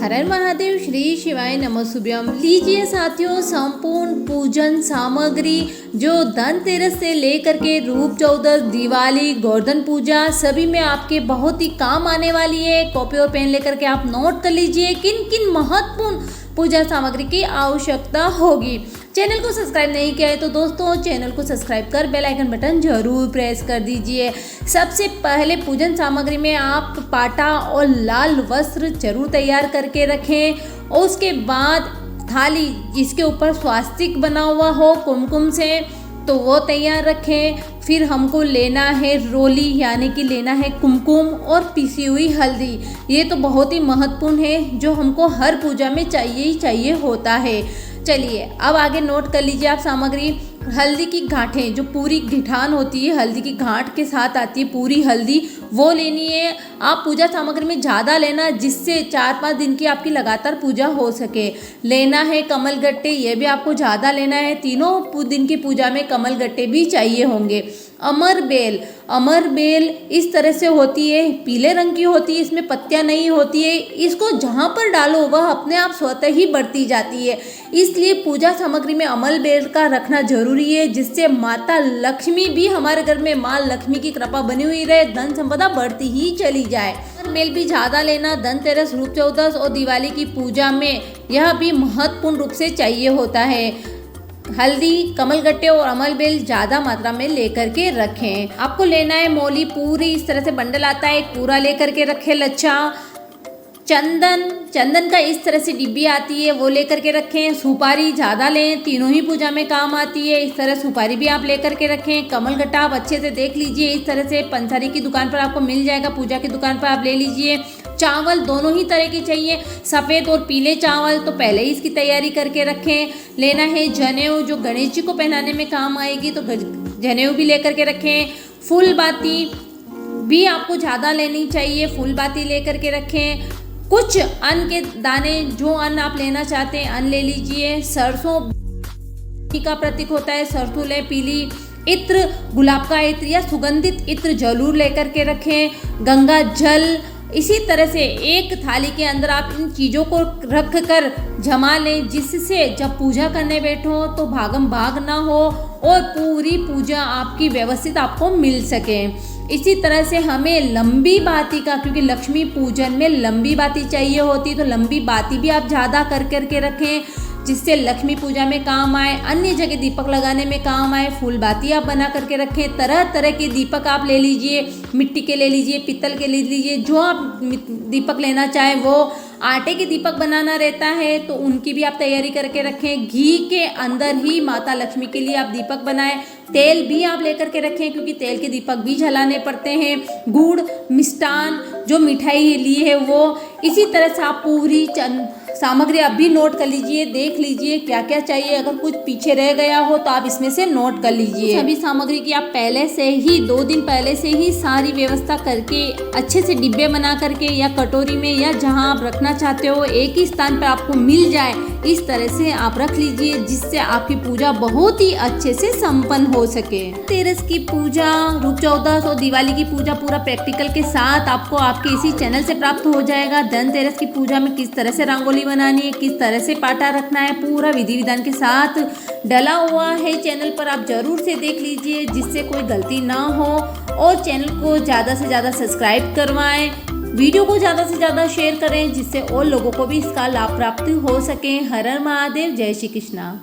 हर हर महादेव, श्री शिवाय नमः शुभ्यम। लीजिए साथियों, संपूर्ण पूजन सामग्री जो धनतेरस से लेकर के रूप चौदस, दिवाली, गोवर्धन पूजा सभी में आपके बहुत ही काम आने वाली है। कॉपी और पेन लेकर के आप नोट कर लीजिए किन किन महत्वपूर्ण पूजा सामग्री की आवश्यकता होगी। चैनल को सब्सक्राइब नहीं किया है तो दोस्तों चैनल को सब्सक्राइब कर बेल आइकन बटन जरूर प्रेस कर दीजिए। सबसे पहले पूजन सामग्री में आप पाटा और लाल वस्त्र जरूर तैयार करके रखें। और उसके बाद थाली जिसके ऊपर स्वास्तिक बना हुआ हो कुमकुम से तो वो तैयार रखें। फिर हमको लेना है रोली यानी कि लेना है कुमकुम और पिसी हुई हल्दी। ये तो बहुत ही महत्वपूर्ण है जो हमको हर पूजा में चाहिए ही चाहिए होता है। चलिए अब आगे नोट कर लीजिए आप सामग्री। हल्दी की गांठें जो पूरी गिठान होती है, हल्दी की गांठ के साथ आती है पूरी हल्दी, वो लेनी है। आप पूजा सामग्री में ज़्यादा लेना जिससे 4-5 दिन की आपकी लगातार पूजा हो सके। लेना है कमल गट्टे, ये भी आपको ज़्यादा लेना है। तीनों दिन की पूजा में कमल गट्टे भी चाहिए होंगे। अमर बेल, अमर बेल इस तरह से होती है, पीले रंग की होती है, इसमें पत्तियां नहीं होती है। इसको जहाँ पर डालो वह अपने आप स्वतः ही बढ़ती जाती है, इसलिए पूजा सामग्री में अमर बेल का रखना जरूरी है जिससे माता लक्ष्मी भी हमारे घर में माँ लक्ष्मी की कृपा बनी हुई रहे, धन संपदा बढ़ती ही चली जाए। अमर बेल भी ज़्यादा लेना धनतेरस, रूप चौदस और दिवाली की पूजा में यह भी महत्वपूर्ण रूप से चाहिए होता है। हल्दी, कमल गट्टे और अमल बेल ज़्यादा मात्रा में लेकर के रखें। आपको लेना है मोली पूरी, इस तरह से बंडल आता है, पूरा लेकर के रखें। लच्छा, चंदन, चंदन का इस तरह से डिब्बी आती है वो लेकर के रखें। सुपारी ज़्यादा लें, तीनों ही पूजा में काम आती है, इस तरह सुपारी भी आप लेकर के रखें। कमल गट्टा आप अच्छे से देख लीजिए, इस तरह से पंसारी की दुकान पर आपको मिल जाएगा, पूजा की दुकान पर आप ले लीजिए। चावल दोनों ही तरह के चाहिए, सफ़ेद और पीले चावल, तो पहले ही इसकी तैयारी करके रखें। लेना है जनेऊ जो गणेश जी को पहनाने में काम आएगी, तो जनेऊ भी लेकर के रखें। फूल बाती भी आपको ज़्यादा लेनी चाहिए, फूल बाती लेकर के रखें। कुछ अन्न के दाने, जो अन्न आप लेना चाहते हैं अन्न ले लीजिए। सरसों का प्रतीक होता है, सरसों ले। पीली इत्र, गुलाब का इत्र या सुगंधित इत्र जरूर लेकर के रखें। गंगा जल, इसी तरह से एक थाली के अंदर आप इन चीज़ों को रख कर जमा लें जिससे जब पूजा करने बैठो तो भागम भाग ना हो और पूरी पूजा आपकी व्यवस्थित आपको मिल सके। इसी तरह से हमें लंबी बाती का, क्योंकि लक्ष्मी पूजन में लंबी बाती चाहिए होती, तो लंबी बाती भी आप ज़्यादा कर करके रखें जिससे लक्ष्मी पूजा में काम आए, अन्य जगह दीपक लगाने में काम आए। फूल बाती आप बना करके रखें। तरह तरह के दीपक आप ले लीजिए, मिट्टी के ले लीजिए, पीतल के ले लीजिए, जो आप दीपक लेना चाहें वो। आटे के दीपक बनाना रहता है तो उनकी भी आप तैयारी करके रखें। घी के अंदर ही माता लक्ष्मी के लिए आप दीपक बनाएं। तेल भी आप लेकर के रखें क्योंकि तेल के दीपक भी जलाने पड़ते हैं। गुड़, मिष्टान, जो मिठाई ली है वो। इसी तरह से आप पूरी सामग्री अभी नोट कर लीजिए, देख लीजिए क्या क्या चाहिए। अगर कुछ पीछे रह गया हो तो आप इसमें से नोट कर लीजिए। सभी सामग्री की आप पहले से ही 2 दिन पहले से ही सारी व्यवस्था करके अच्छे से डिब्बे बना करके या कटोरी में या जहां आप रखना चाहते हो एक ही स्थान पर आपको मिल जाए, इस तरह से आप रख लीजिए जिससे आपकी पूजा बहुत ही अच्छे से संपन्न हो सके। तेरस की पूजा, रूप चौदस और दिवाली की पूजा पूरा प्रैक्टिकल के साथ आपको आपके इसी चैनल से प्राप्त हो जाएगा। धनतेरस की पूजा में किस तरह से रंगोली बनानी है, किस तरह से पाटा रखना है, पूरा विधि विधान के साथ डला हुआ है चैनल पर, आप जरूर से देख लीजिए जिससे कोई गलती ना हो। और चैनल को ज़्यादा से ज़्यादा सब्सक्राइब करवाएं, वीडियो को ज़्यादा से ज़्यादा शेयर करें जिससे और लोगों को भी इसका लाभ प्राप्त हो सके। हर हर महादेव, जय श्री कृष्णा।